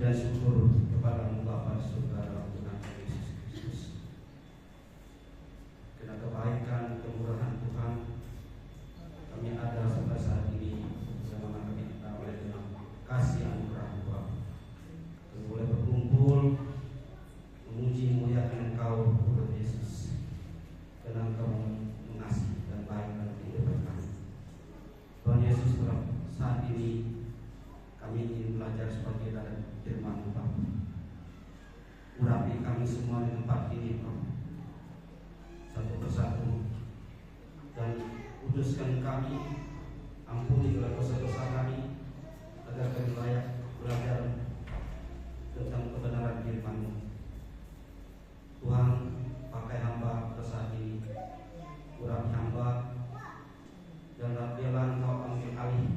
dan syukur kepada Bapa Saudara Tuhan Yesus Kristus. Karena kebaikan, kemurahan Tuhan, kami ada sampai saat ini bersama kami kita oleh dengan kasih anugerah Tuhan. Kami boleh berkumpul memuji muliakan Engkau Tuhan Yesus, karena Engkau mengasihi dan baik dalam kehidupan kami. Tuhan Yesus, saat ini kami ingin belajar sebagai dari firman Tuhan. Urapi kami semua di tempat ini, Tuhan, satu persatu, dan kuduskan kami, ampuni segala dosa-dosa kami, agar kami layak belajar tentang kebenaran firman-Mu. Tuhan, pakai hamba pada saat ini, urapi hamba, dan biarlah Engkau ambil alih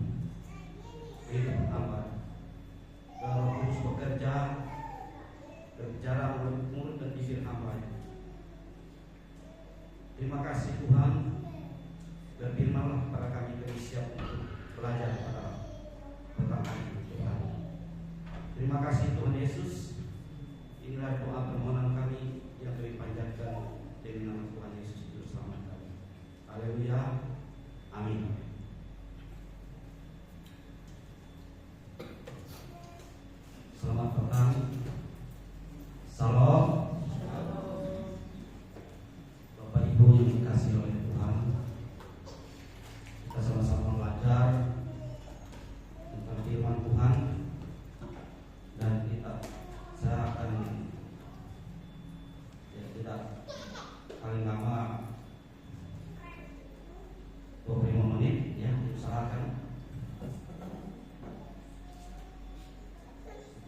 kehidupan hamba. Dan Roh Kudus bekerja, berbicara melalui mulut dan bibir hamba. Terima kasih Tuhan, berfirman-Lah kepada kami, kami siap untuk belajar pada petang hari Tuhan. Terima kasih Tuhan Yesus. Inilah doa permohonan kami yang kami panjatkan demi nama Tuhan Yesus Juru Selamat kami. Haleluya. Amin. Selamat petang. Salam. Bapak Ibu yang dikasihi oleh Tuhan, kita sama-sama belajar tentang firman Tuhan, dan saya akan tidak paling lama 25 menit, ya, usahakan.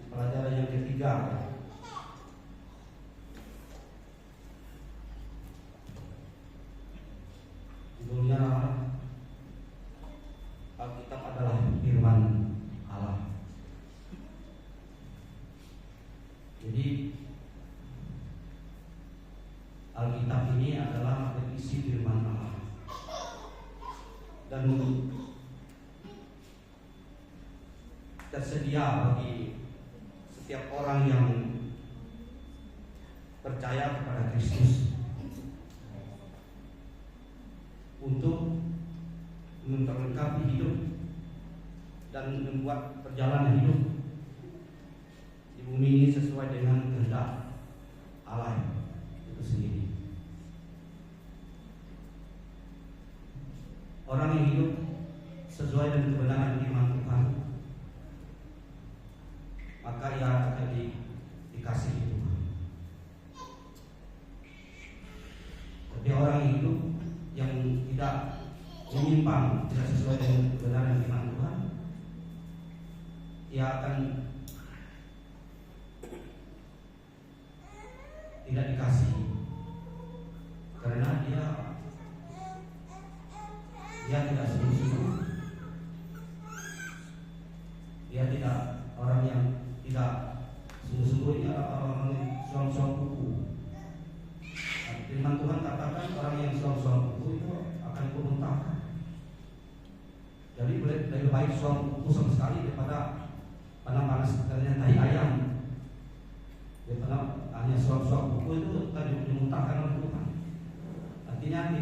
Pelajaran yang ketiga, judulnya Alkitab adalah firman Allah. Jadi Alkitab ini adalah berisi firman Allah, dan tersedia bagi setiap orang yang percaya kepada Kristus untuk memperlengkapi hidup dan membuat perjalanan hidup di bumi ini sesuai dengan kehendak Allah itu sendiri. Orang yang hidup sesuai dengan kebenaran firman Tuhan, maka ia akan dikasihi Tuhan. Tapi orang yang hidup yang tidak menyimpang, tidak sesuai dengan kebenaran firman Tuhan, ia akan tidak dikasihi, karena dia tidak sungguh-sungguh. Dia tidak, orang yang tidak sungguh-sungguh, ini orang yang suam-suam kuku. Firman Tuhan katakan orang yang suam-suam kuku itu akan kumuntahkan. Jadi lebih baik suam kuku sama sekali daripada panas katanya tahi ayam. Daripada hanya suam-suam kuku itu tadi dimuntahkan oleh Tuhan. Artinya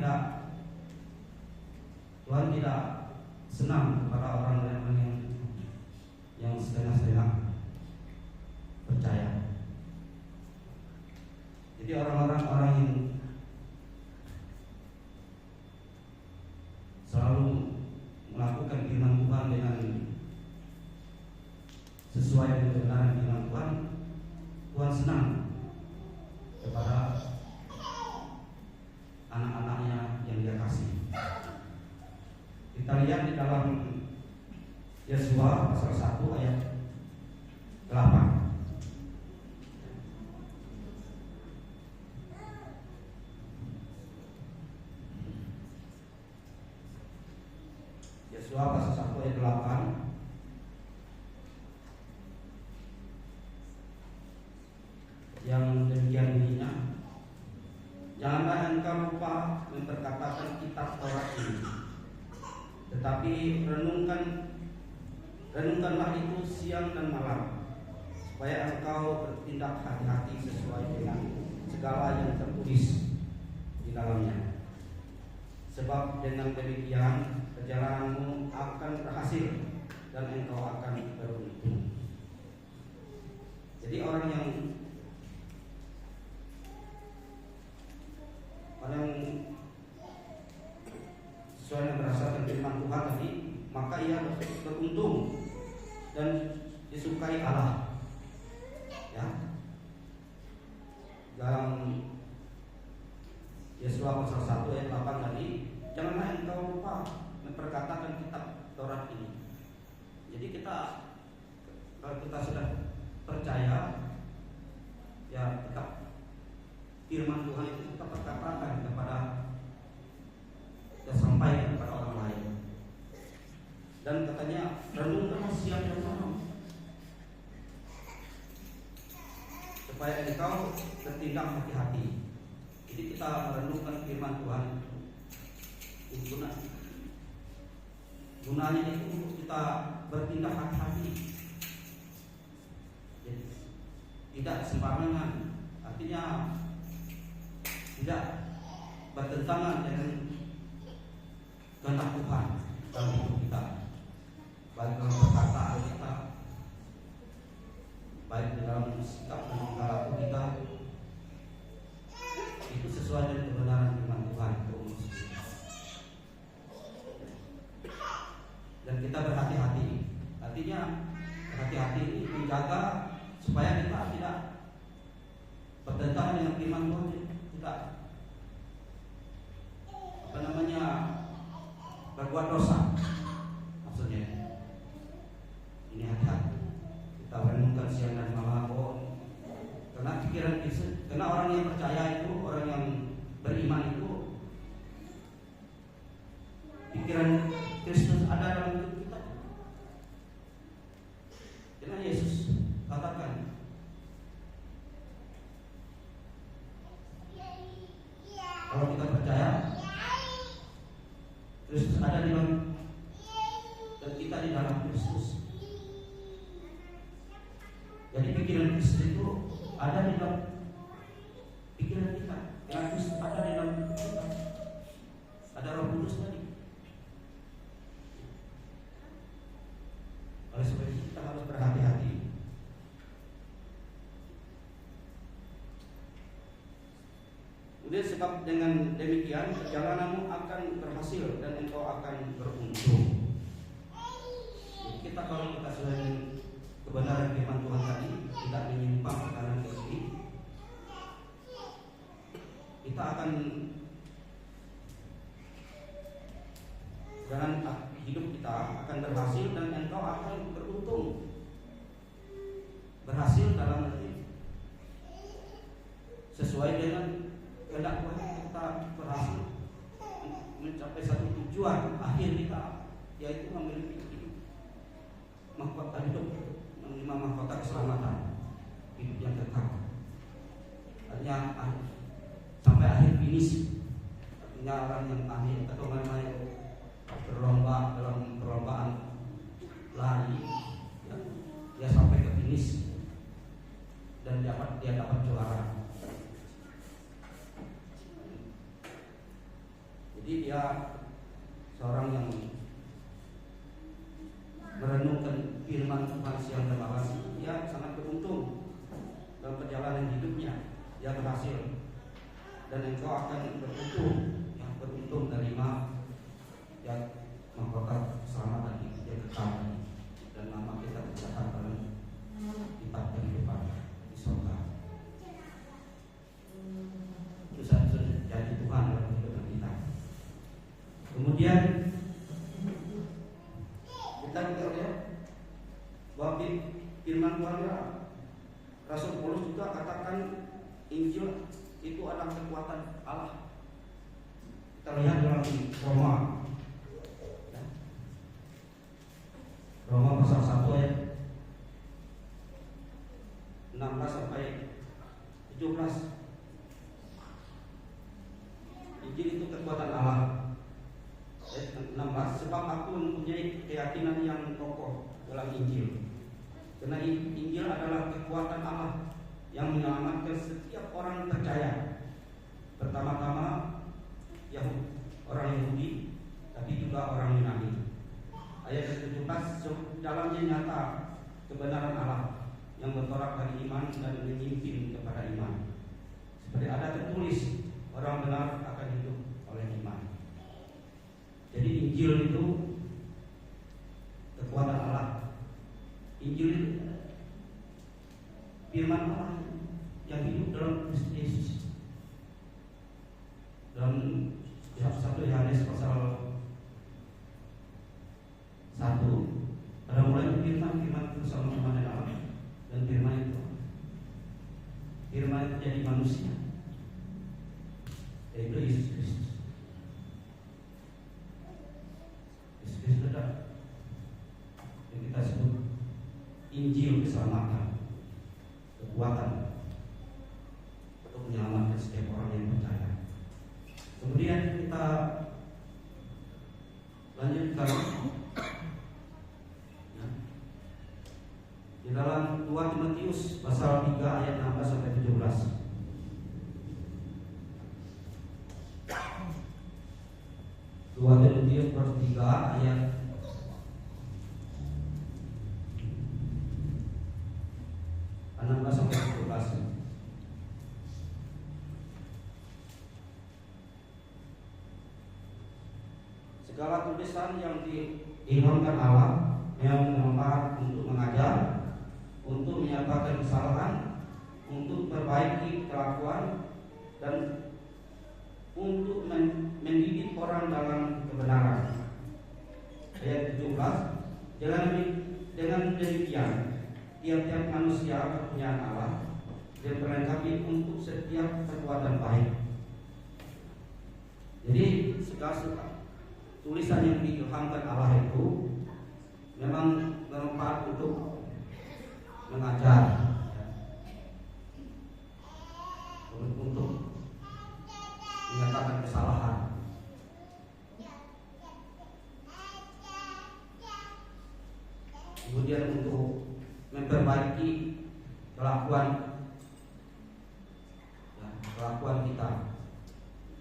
Tuhan tidak senang kepada orang-orang yang setengah-setengah percaya. Jadi orang-orang yang selalu melakukan firman Tuhan dengan sesuai dengan kebenaran firman Tuhan, Tuhan senang kepada anak-anaknya yang Dia kasih. Kita lihat di dalam Yesua pasal 1 ayat 8. Yesua pasal 1 ayat 8. Yang demikian bunyinya, janganlah engkau lupa memperkatakan kitab Taurat ini, tetapi renungkanlah itu siang dan malam, supaya engkau bertindak hati-hati sesuai dengan segala yang tertulis di dalamnya. Sebab dengan demikian perjalananmu akan berhasil dan engkau akan beruntung. Jadi orang yang sesuai dengan berdasarkan firman Tuhan tadi, maka ia beruntung dan disukai Allah. Ya. Dalam Yesaya pasal 1 ayat 8 tadi, janganlah engkau lupa memperkatakan kitab Taurat ini. Jadi kalau kita sudah percaya, ya kitab firman Tuhan itu kita perkatakan kepada, kita sampaikan kepada orang lain. Dan katanya renungkan siang dan malam, supaya engkau bertindak hati-hati. Jadi kita merenungkan firman Tuhan itu gunanya itu untuk kita bertindak hati-hati. Jadi, tidak sembarangan, artinya tidak bertentangan dengan kehendak Tuhan dalam hidup kita, baik dalam perkataan kita, baik dalam sikap dan tingkah laku kita. Itu sesuai dengan kebenaran firman Tuhan. Dan kita berhati-hati. Artinya berhati-hati ini menjaga supaya kita tidak bertentangan dengan firman Tuhan, tidak berbuat dosa. Maksudnya ini hati-hati. Kita renungkan siang dan malam. Karena pikiran kita, karena orang yang percaya itu, orang yang beriman itu, pikiran Kristus ada dalam hidup kita. Karena Yesus katakan, kalau kita percaya Kristus ada di dalam dan kita di dalam Kristus. Jadi pikiran Kristus itu ada di dalam pikiran kita. Yang Kristus ada di dalam kita. Ada Roh Kudus tadi. Oleh sebab itu kita harus berhati-hati. Kemudian sebab dengan demikian perjalananmu akan berhasil dan engkau akan beruntung. Jadi kita kalau kita sudah kebenaran firman Tuhan tadi, tidak menyimpang ke kanan ke kiri, kita akan jalan hidup kita akan berhasil dan engkau akan beruntung. Berhasil dalam arti sesuai dengan kehendak Tuhan, kita berhasil mencapai satu tujuan akhir kita, yaitu memiliki mahkota hidup, menerima mahkota keselamatan, hidup yang kekal. Artinya sampai akhir finish. Artinya orang yang akhir atau namanya berlomba dalam perlombaan lari, ya, dia sampai ke finish dan dia dapat juara. Jadi dia seorang yang merenungkan firman Tuhan siang dan malam, dia sangat beruntung dalam perjalanan hidupnya. Dia berhasil dan engkau akan beruntung, yang beruntung menerima ya mahkota keselamatan yang kekal dan nama kita tercatat dalam kitab kehidupan di surga. Itu satu janji Tuhan dalam kehidupan kita. Kemudian kita lihat bahwa firman Tuhan, Rasul Paulus juga katakan Injil itu adalah kekuatan Allah. Kita lihat dalam Roma pasal 1 ayat 16 sampai 17. Injil itu kekuatan Allah. Ayat 16, sebab aku mempunyai keyakinan yang kokoh dalam Injil, Karena Injil adalah kekuatan Allah yang menyelamatkan setiap orang percaya. Pertama-tama orang Yahudi, tapi juga orang Yunani. Ayat 17, dalamnya nyata kebenaran Allah yang bertolak dari iman dan memimpin kepada iman. Seperti ada tertulis, orang benar akan hidup oleh iman. Jadi Injil itu kekuatan Allah. Injil firman Allah yang hidup dalam Kristus Yesus. Dalam 1 Yohanes pasal 1, pada mulanya firman itu bersama-sama dengan Allah, dan firman itu jadi manusia, yaitu Yesus Kristus. Yesus Kristus adalah yang kita sebut Injil keselamatan, kekuatan untuk menyelamatkan setiap orang yang percaya. Kemudian kita lanjutkan di dalam 2 Timotius pasal 3 ayat 16 sampai 17. 2 Timotius pasal 3 ayat 16 sampai 17. Segala tulisan yang diilhamkan Allah yang bermanfaat untuk mengajar, untuk menyatakan kesalahan, untuk perbaiki kelakuan, dan untuk mendidik orang dalam kebenaran. Ayat 17, dengan demikian tiap-tiap manusia kepunyaan Allah dan terlengkapi untuk setiap perbuatan baik. Jadi segala tulisan yang diilhamkan Allah itu memang bermanfaat untuk mengajar, untuk menyatakan kesalahan, kemudian untuk memperbaiki kelakuan kita,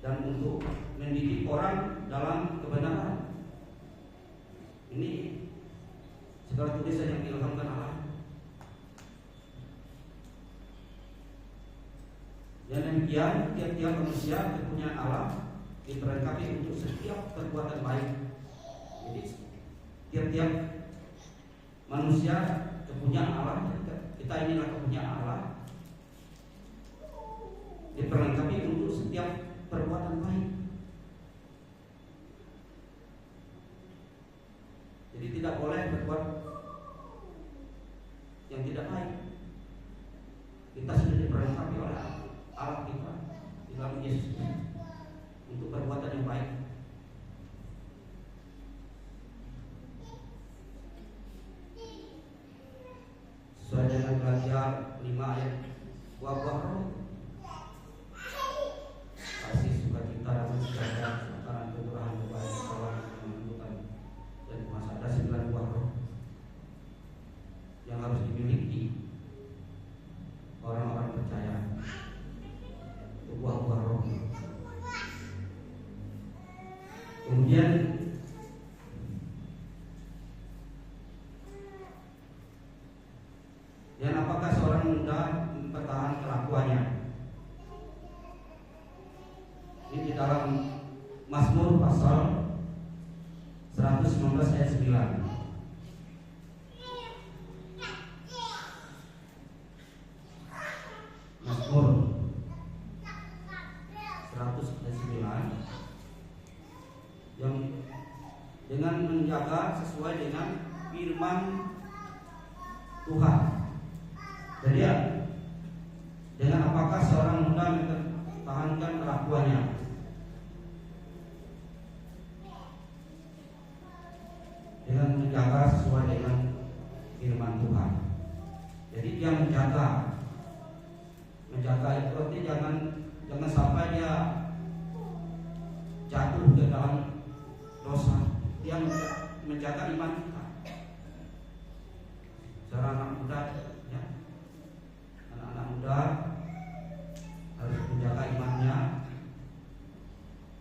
dan untuk mendidik orang dalam kebenaran. Ini segala tulisan yang diilhamkan Allah. Dan demikian tiap-tiap manusia kepunyaan Allah diperlengkapi untuk setiap perbuatan baik. Jadi tiap-tiap manusia kepunyaan Allah, kita inilah kepunyaan Allah, diperlengkapi untuk setiap perbuatan baik. Jadi tidak boleh berbuat yang tidak baik. Kita sudah diperlengkapi oleh Allah kita di dalam Yesus untuk perbuatan yang baik. Sesuai dengan Galatia 5 ayat, buah-buah roh: kasih, sukacita, damai sejahtera, kesabaran, kemurahan, kebaikan, kesabaran, kelembutan, dan kemas. Ada 9 buah roh yang harus dimiliki orang-orang percaya. Itu buah-buah roh. Kemudian dan apakah seorang muda mempertahankan kelakuannya? Ini di dalam Mazmur pasal 119 ayat 9. Mazmur 100 ayat 9, yang dengan menjaga sesuai dengan firman Tuhan. Jadi ya, dengan apakah seorang muda mempertahankan kelakuannya? Dengan menjaga sesuai dengan firman Tuhan. Jadi dia menjaga itu artinya jangan sampai dia jatuh ke dalam dosa. Dia menjaga iman kita. Saudara anak muda, ya, anak-anak muda harus menjaga imannya.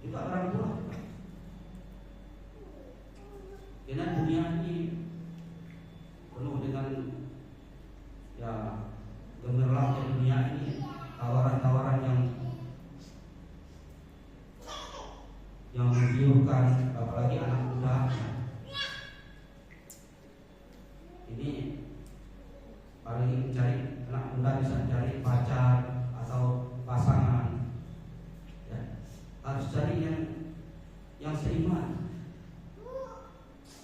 Itu orang tua. Karena dunia ini penuh dengan ya gemerlapnya dunia ini, tawaran-tawaran yang menggiurkan, apalagi anak muda. Ini paling mencari, anak muda bisa mencari pacar atau pasangan, ya, harus cari yang seiman.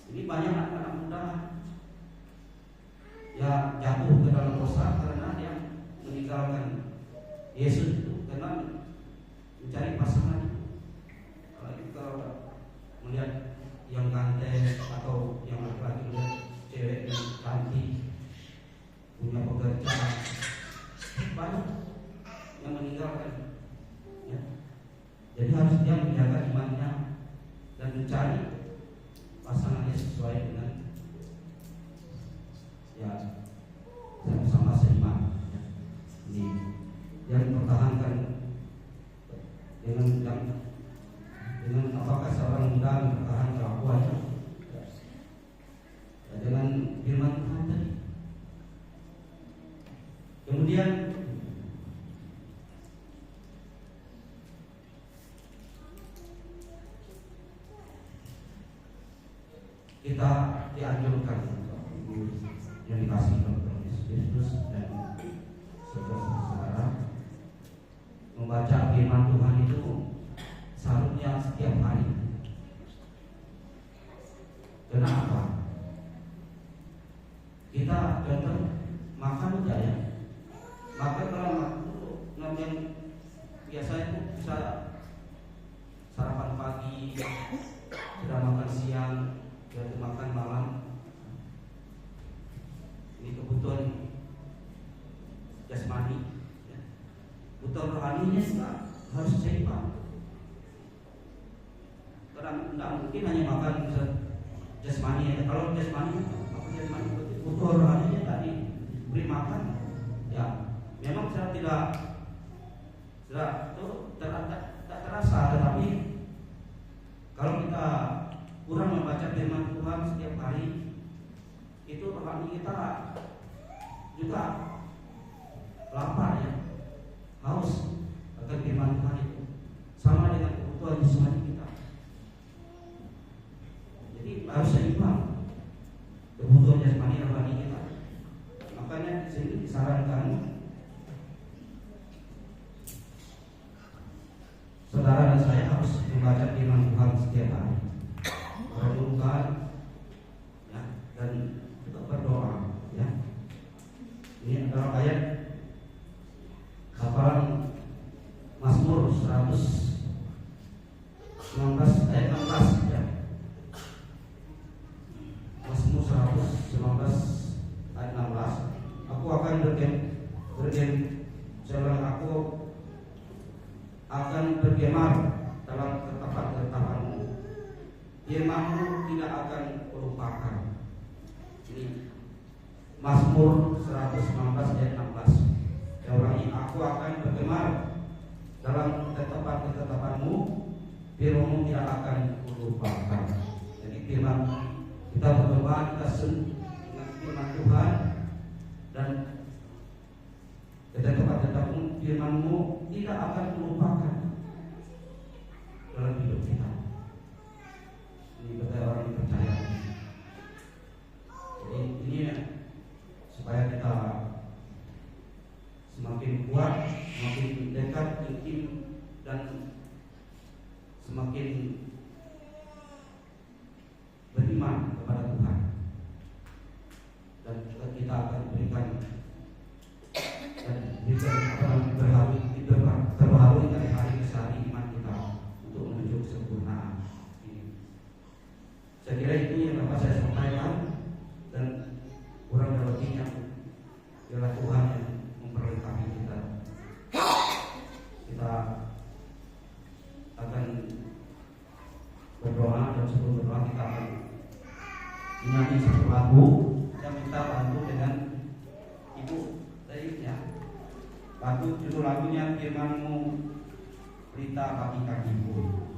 Ini banyak anak-anak muda ya jatuh ke dalam dosa karena dia meninggalkan Yesus itu karena mencari pasangan. Kalau melihat yang ganteng atau yang laki-laki melihat cewek yang cantik, punya pekerjaan, banyak yang meninggalkan, ya. Jadi harus dia menjaga imannya dan mencari pasangan yang sesuai dengan ya sama-sama seiman, ya. Ini yang mempertahankan dengan apakah seorang muda mempertahankan kelakuannya, ya, dengan firman Tuhan tadi. Kemudian kita dianjurkan yang dikasih oleh Yesus Kristus dan saudara-saudara membaca firman Tuhan itu seharusnya setiap hari. Kenapa? Kita contoh makan aja, ya. Makan kalau yang biasanya bisa sarapan pagi, sudah makan siang, dan makan malam. Ini kebutuhan jasmani, ya. Kebutuhan rohaninya juga harus seimbang. Karena tidak mungkin hanya makan jasmani, ya. Kalau jasmani, kebutuhan rohaninya tadi beri makan, ya. Memang saya tidak terasa, tetapi kalau kita kurang membaca firman Tuhan setiap hari, itu rohani kita juga lapar, ya, haus akan firman Tuhan itu, sama dengan kebutuhan jasmani kita. Jadi harus seimbang kebutuhan jasmani rohani kita. Makanya di sini disarankan saudara dan saya harus membaca firman Tuhan setiap hari, merenungkan, ya, dan juga berdoa, ya. Ini adalah ayat hafalan Mazmur 119 ayat 16, ya. Mazmur 119 ayat 16. Aku akan bergemar dalam ketetapan-ketetapanmu. Firman-Mu tidak akan kulupakan. Ini Mazmur 119 ayat 16. Saya ulangi, aku akan bergemar dalam ketetapan-ketetapan-Mu. Firman-Mu tidak akan kulupakan. Jadi firman kita berdoa, kita dengan firman Tuhan, dan ketetapan-ketetapan firman-Mu tidak akan kulupakan dalam hidup kita. Ini kata orang yang percaya. Jadi ini ya, supaya kita semakin kuat, semakin dekat, intim, dan semakin beriman kepada Tuhan. Dan kita akan berikan terbaharui dari hari ke hari iman kita untuk menuju kesempurnaan ini. Saya kira itu yang dapat saya sampaikan, dan kurang lebihnya adalah Tuhan yang memperlengkapi kita. Kita akan berdoa, dan sebelum berdoa kita akan menyanyi satu lagu yang minta bantu dengan Berita bagi kami pun.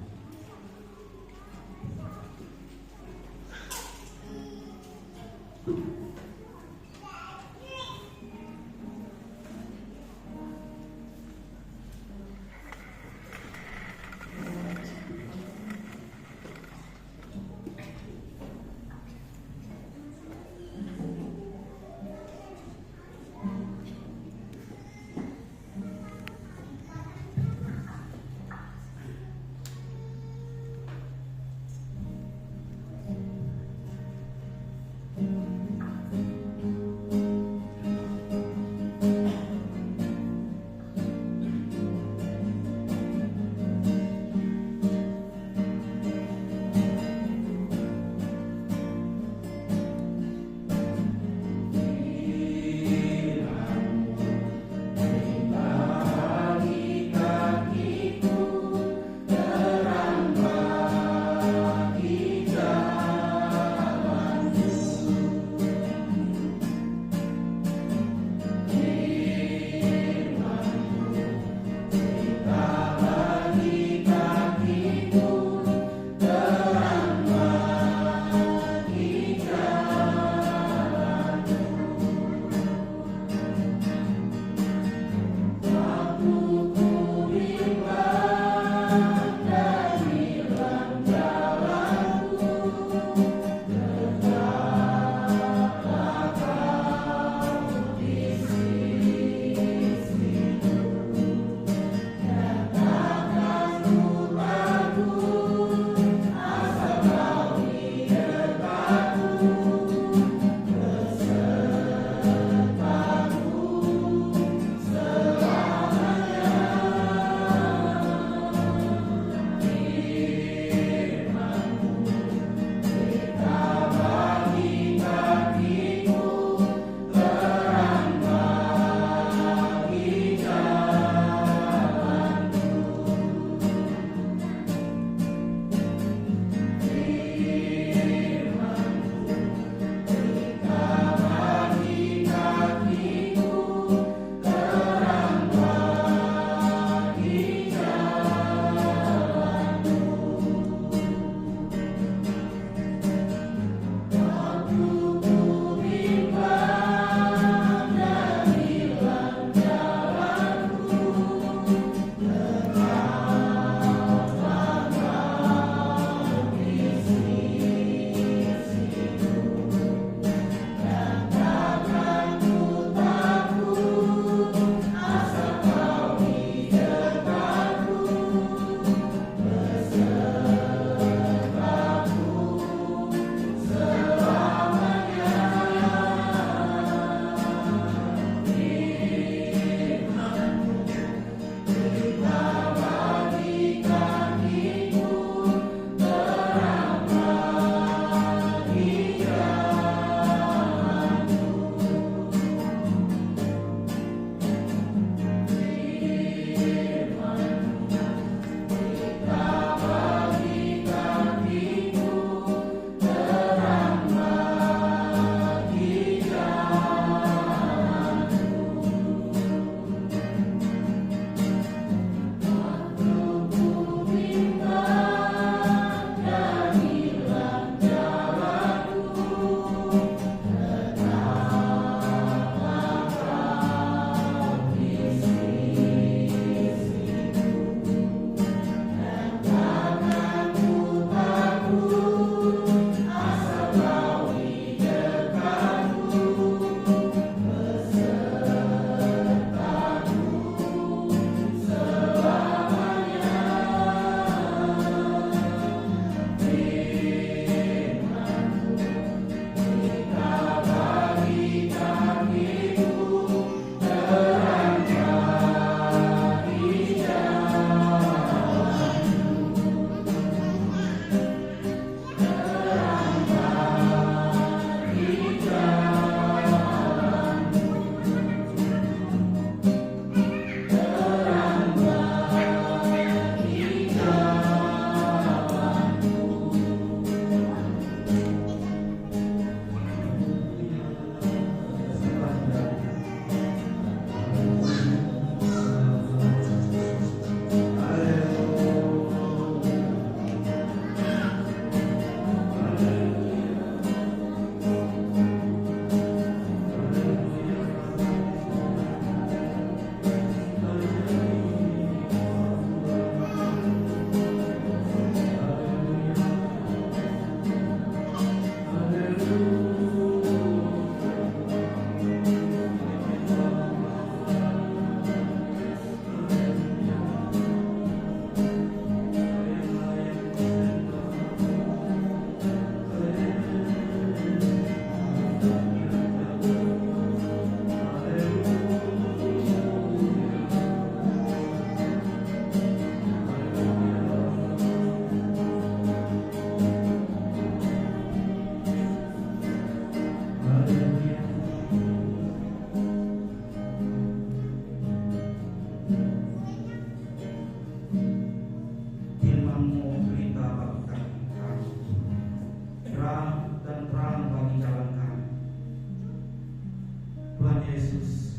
Tuhan Yesus,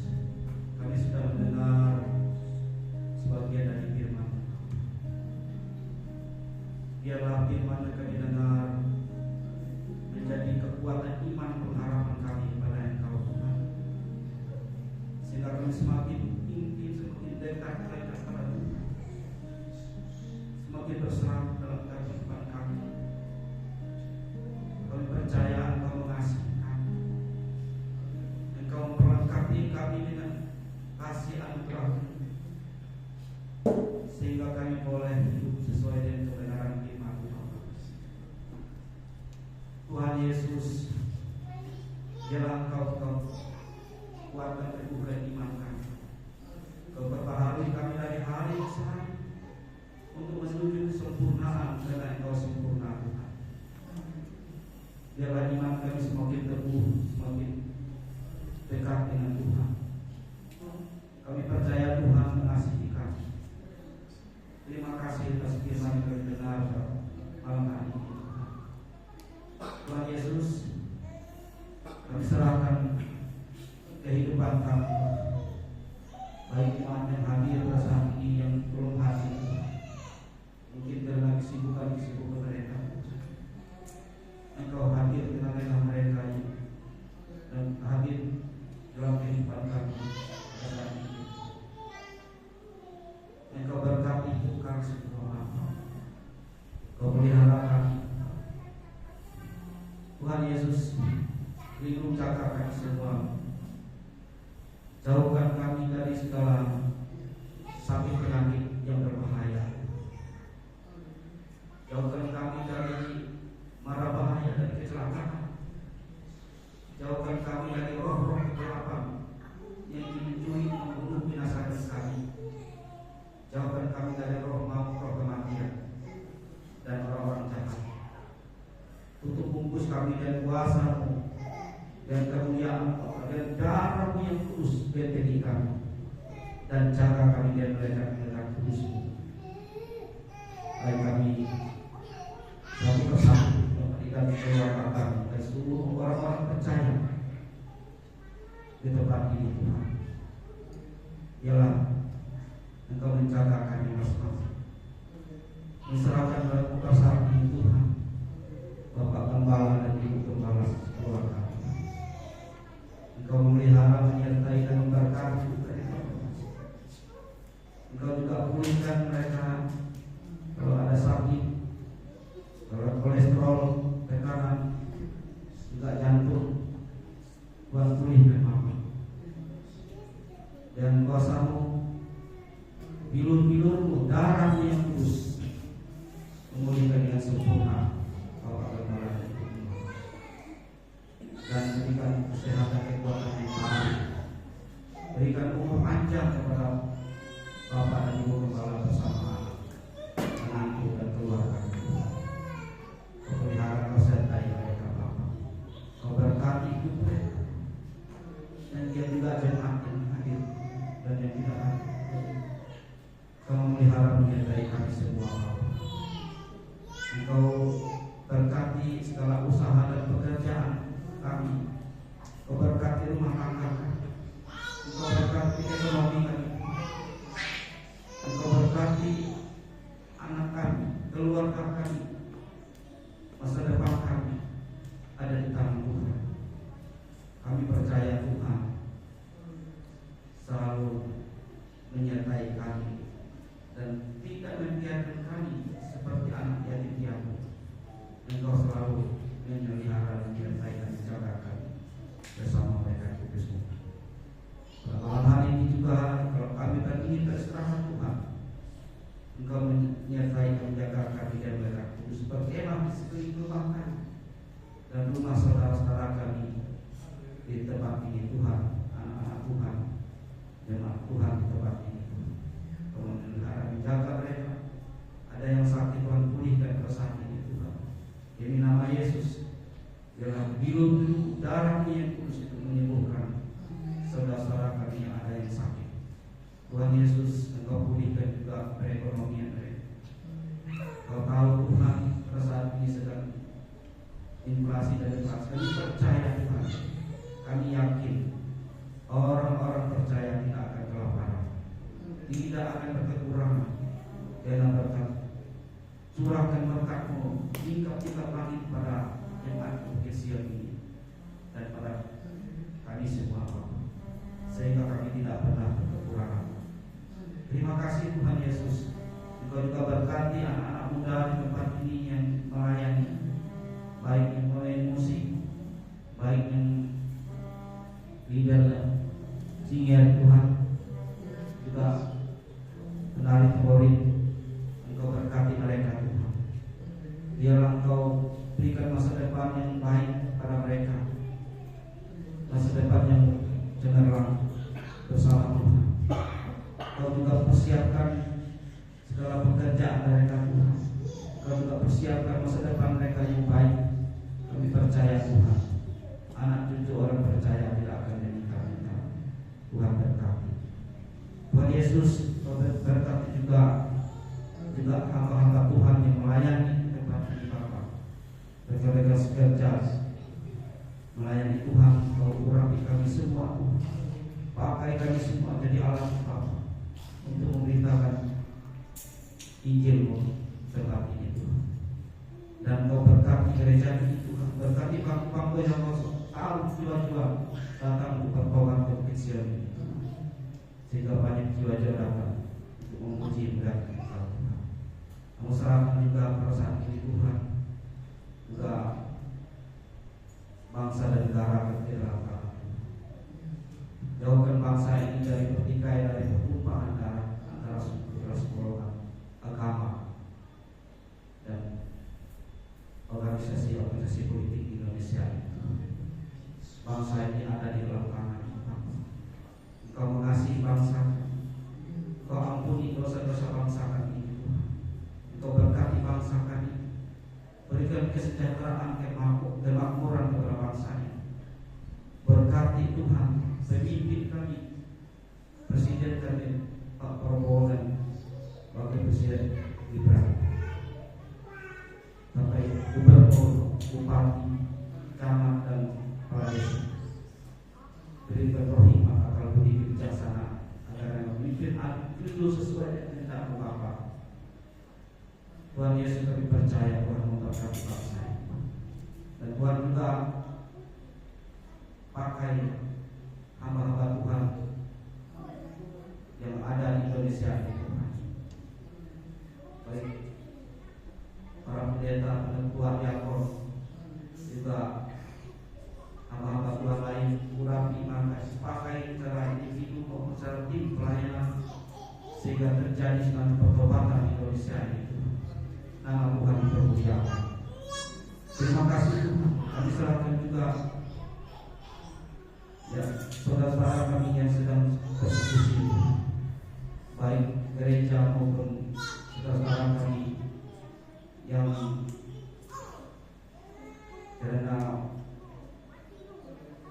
kami sudah mendengar sebagian dari firman. Biarlah firman yang kami dengar menjadi kekuatan iman pengharapan kami kepada Engkau Tuhan, sehingga kami semakin intim, semakin dekat kepada Tuhan, semakin berserah dalam kehidupan kami. Kami percaya Engkau mengasihi kami, Engkau memperlengkapi kami dengan kasih anugerah-Mu, sehingga kami boleh hidup sesuai dengan kebenaran firman Tuhan. Tuhan Yesus, biarlah Engkau kuatkan teguhkan iman kami. Kau perbaharui kami dari hari ke hari untuk menuju kesempurnaan karena Engkau sempurna Tuhan. Biarlah iman kami semakin teguh, semakin dekat dengan Tuhan. Kami percaya Tuhan mengasihi kami. Terima kasih atas firman yang kami dengar malam hari ini. Tuhan Yesus, kami serahkan kehidupan kami, baik iman yang hadir pada saat ini yang belum hadir, mungkin karena kesibukan mereka. Engkau hadir di tengah-tengah mereka ini dan hadir dalam kehidupan kami pada saat ini. Engkau berkati bukan semua, Kau pelihara kami. Tuhan Yesus, lindung jaga kami semua. Jauhkan kami dari segala sakit penyakit yang berbahaya. Jauhkan kami dari mara bahaya, dari kecelakaan. Jauhkan kami dari roh-roh kegelapan yang mencuri, membunuh, binasakan kami. Jauhkan kami dari roh maut, roh kematian dan orang-orang jahat. Tutup bungkus kami dan kuasa-Mu dan kemuliaan-Mu dan darah-Mu yang kudus bentengi kami, dan jaga kami dan melekat-melekat kudus-Mu. Baik kami satu persatu memberikan keluarga kami dan seluruh orang-orang percaya di tempat ini Tuhan. Biarlah Engkau menjaga kami masing-masing. Diserahkan dalam saat ini Tuhan, Bapak Gembala dan Ibu Gembala keluarga. Engkau memelihara, menyertai dan memberkati mereka. Engkau juga pulihkan mereka kalau ada sakit, kalau kolesterol, tekanan, juga jantung. Tuhan pulihkan Bapak. Dan kuasa-Mu, bilur-bilur-Mu, darah-Mu yang kudus, memulihkan dengan sempurna Bapak Gembala dan Ibu Gembala. Dan berikan kesehatan, kekuatan yang baik. Berikan umur panjang kepada Bapak dan Ibu Gembala bersama menantu dan keluarga. Kau pelihara, Kau sertai mereka Bapak. Kau berkati hidup mereka. Dan dia juga jemaat yang hadir dan yang tidak hadir. Kau memelihara, menyertai kami semua Bapak. Engkau berkati segala usaha dan pekerjaan kami. Kau berkati rumah tangga kami. Engkau berkati ekonomi kami. Engkau berkati anak kami, keluarga kami. Masa depan kami ada di tangan Tuhan. Kami percaya Tuhan selalu menyertai kami dan tidak membiarkan kami seperti anak yatim piatu. Engkau selalu memelihara, menyertai dan menjaga kami bersama mereka kudus-Mu. Pada malam hari ini juga, kalau kami ingin berserah Tuhan, Engkau menyertai dan menjaga kami dan mereka kudus, berkemah di sekeliling rumah kami dan rumah saudara-saudara kami di tempat ini Tuhan, anak-anak Tuhan, jemaat Tuhan di tempat ini Tuhan. Kau memelihara, menjaga mereka. Ada yang sakit Tuhan, pulihkan kesakitan ini Tuhan. Demi nama Yesus, biarlah bilu-bilu darah yang kudus itu menyembuhkan saudara-saudara kami yang ada yang sakit. Tuhan Yesus, Engkau pulihkan juga perekonomian mereka. Kau tahu Tuhan, pada saat ini sedang inflasi dan inflasi. Kami percaya Tuhan, kami yakin orang-orang percaya tidak akan kelaparan, tidak akan berkekurangan. Dalam berkat, curahkan berkat-Mu tingkat-tingkat langit pada jemaat Bukit Sion ini dan pada kami semua, sehingga kami tidak pernah berkekurangan. Terima kasih Tuhan Yesus. Engkau juga berkati anak-anak muda di tempat ini yang melayani, baik yang main musik, baik yang leader singer Tuhan, juga penari favorit. Engkau berkati mereka Tuhan. Biarlah Engkau berikan masa depan yang baik pada mereka, masa depan yang cemerlang bersama Tuhan. Engkau juga persiapkan segala pekerjaan mereka Tuhan. Engkau juga persiapkan masa depan mereka yang baik. Kami percaya Tuhan, anak cucu orang percaya tidak akan menikah. Tuhan berkati. Tuhan Yesus, Kau berkati juga hamba-hamba Tuhan yang melayani tempat ini Bapa. Mereka sekerja melayani Tuhan. Kau urapi kami semua Tuhan. Pakai kami semua jadi alat Bapa untuk memberitakan Injil-Mu tempat ini Tuhan. Dan Kau berkati gereja ini Tuhan. Berkati bangku-bangku yang Kau tahu jiwa-jiwa datang untuk bertobat ke Bukit Sion ini, sehingga banyak jiwa-jiwa datang untuk memuji memuliakan Engkau Tuhan. Kami serahkan juga pada saat ini Tuhan, juga bangsa dan negara ke dalam Tangan. Jauhkan bangsa ini dari pertikaian, dari pertumpahan darah antara suku, ras, golongan, agama, dan organisasi politik di Indonesia. Bangsa ini ada di dalam tangan Tuhan. Engkau mengasihi bangsa, Engkau ampuni dosa-dosa bangsa kami Tuhan. Engkau berkati bangsa kami, berikan kesejahteraan, kemakmuran kepada bangsa ini. Berkati Tuhan pemimpin kami, Presiden kami Pak Prabowo dan Wakil Presiden Gibran, sampai gubernur, bupati, camat dan para desa. Berikan roh hikmat, akal budi, kebijaksanaan agar memimpin itu sesuai dengan kehendak Bapa. Tuhan Yesus, kami percaya Tuhan memberkati bangsa ini, dan Tuhan juga pakai hamba-hamba Tuhan yang ada di Indonesia ini Tuhan, baik para pendeta, penentua, diakon, juga hamba-hamba Tuhan lain, urapi maka pakai secara individu maupun secara tim pelayanan, sehingga terjadi suatu pertobatan di Indonesia ini. Nama Tuhan dipermuliakan. Terima kasih Tuhan. Kami serahkan juga ya saudara-saudara kami yang sedang persekusi, baik gereja maupun saudara-saudara kami yang karena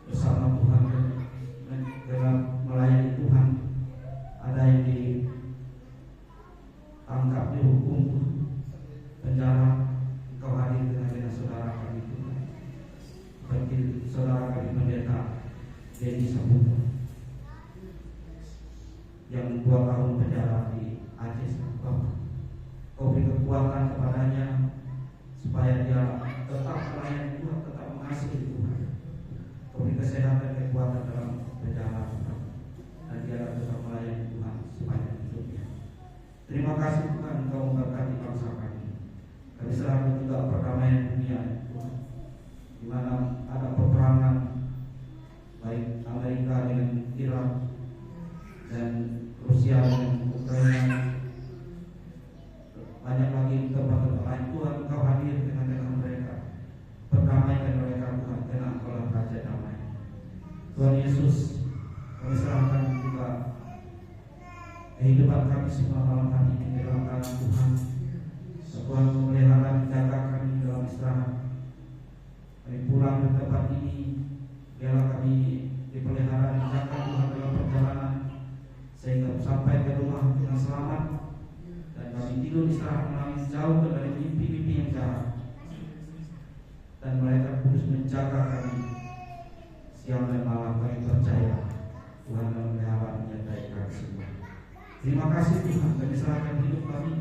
bersama Tuhan dalam melayani Tuhan, ada yang ditangkap, dihukum, penjara. Engkau hadir dengan saudara kami Tuhan, seperti saudara kami pendeta Denny Saputra yang 2 tahun penjara di Aceh. Kau beri kekuatan kepadanya supaya dia tetap melayani Tuhan, tetap mengasihi Tuhan. Kau beri kesehatan, kekuatan dalam penjara Tuhan, dan dia tetap melayani Tuhan sepanjang hidupnya. Terima kasih Tuhan, Engkau memberkati bangsa kami. Kami serahkan juga perdamaian dunia Tuhan, di mana ada peperangan baik Amerika dengan Irak dan Rusia dengan Ukraina, banyak lagi tempat-tempat lain. Tuhan, Engkau hadir dengan mereka, perdamaikan mereka Tuhan, karena Engkau lah Raja damai. Tuhan Yesus, kami serahkan juga kehidupan kami semua malam hari ini dalam tangan Tuhan. Tuhan memelihara, menjaga kami dalam istirahat. Kami pulang ke tempat ini, biarlah kami dipelihara, dijaga Tuhan dalam perjalanan, sehingga sampai ke rumah dengan selamat, dan kami tidur istirahat menangis jauh dari mimpi-mimpi yang jahat. Dan Malaikat Kudus menjaga kami siang dan malam. Kami percaya Tuhan memelihara menyertai kami semua. Terima kasih Tuhan, kami serahkan hidup kami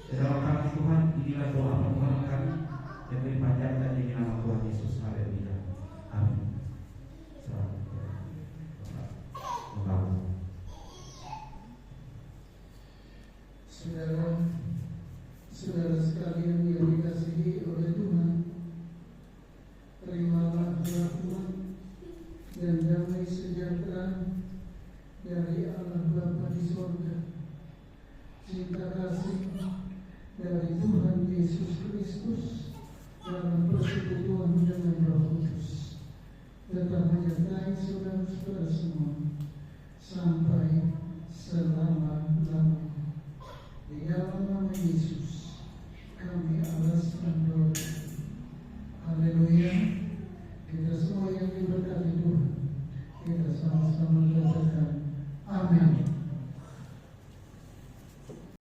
ke dalam tangan Tuhan. Inilah doa permohonan kami yang kami panjatkan di nama Tuhan Yesus. Haleluya. Amin. Saudara sekalian yang dikasihi oleh Tuhan, terimalah rahmat dan damai sejahtera dari Allah Bapa di surga, cinta kasih dari Tuhan Yesus Kristus dalam persekutuan dengan Roh Kudus tetap menyertai saudara-saudara semua sampai selama-lamanya. Di dalam nama Yesus kami alaskan doa. Haleluya. Kita semua yang diberkati Tuhan, kita sama-sama